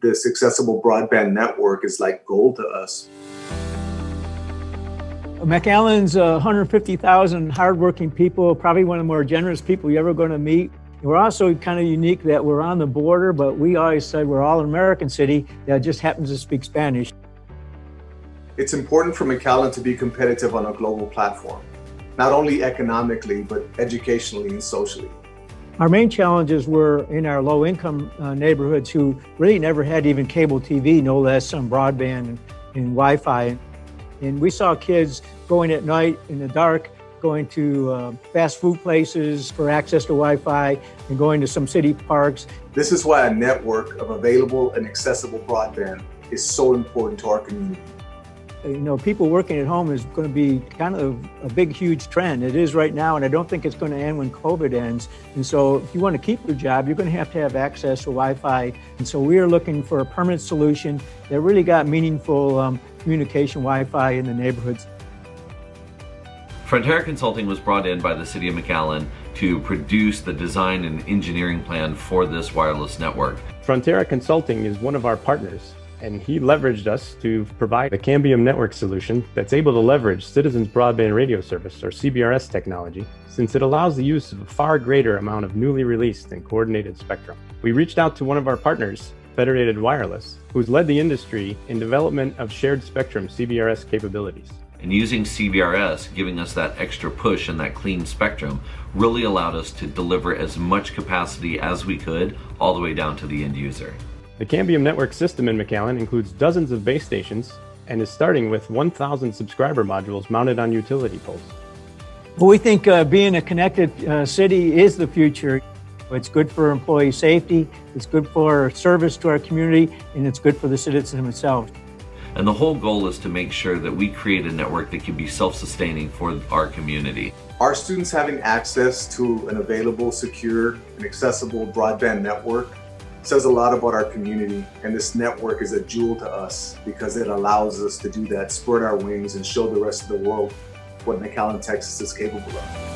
This accessible broadband network is like gold to us. McAllen's 150,000 hardworking people, probably one of the more generous people you're ever going to meet. We're also kind of unique that we're on the border, but we always said we're all an American city that just happens to speak Spanish. It's important for McAllen to be competitive on a global platform, not only economically, but educationally and socially. Our main challenges were in our low-income neighborhoods who really never had even cable TV, no less some broadband and Wi-Fi. And we saw kids going at night in the dark, going to fast food places for access to Wi-Fi and going to some city parks. This is why a network of available and accessible broadband is so important to our community. You know, people working at home is going to be kind of a big, huge trend. It is right now, and I don't think it's going to end when COVID ends. And so if you want to keep your job, you're going to have access to Wi-Fi. And so we are looking for a permanent solution that really got meaningful communication Wi-Fi in the neighborhoods. Frontera Consulting was brought in by the City of McAllen to produce the design and engineering plan for this wireless network. Frontera Consulting is one of our partners, and he leveraged us to provide a Cambium network solution that's able to leverage Citizens Broadband Radio Service, or CBRS technology, since it allows the use of a far greater amount of newly released and coordinated spectrum. We reached out to one of our partners, Federated Wireless, who's led the industry in development of shared spectrum CBRS capabilities. And using CBRS, giving us that extra push and that clean spectrum, really allowed us to deliver as much capacity as we could all the way down to the end user. The Cambium network system in McAllen includes dozens of base stations and is starting with 1,000 subscriber modules mounted on utility poles. Well, we think being a connected city is the future. It's good for employee safety, it's good for service to our community, and it's good for the citizen himself. And the whole goal is to make sure that we create a network that can be self-sustaining for our community. Our students having access to an available, secure, and accessible broadband network says a lot about our community, and this network is a jewel to us because it allows us to do that, spread our wings, and show the rest of the world what McAllen, Texas is capable of.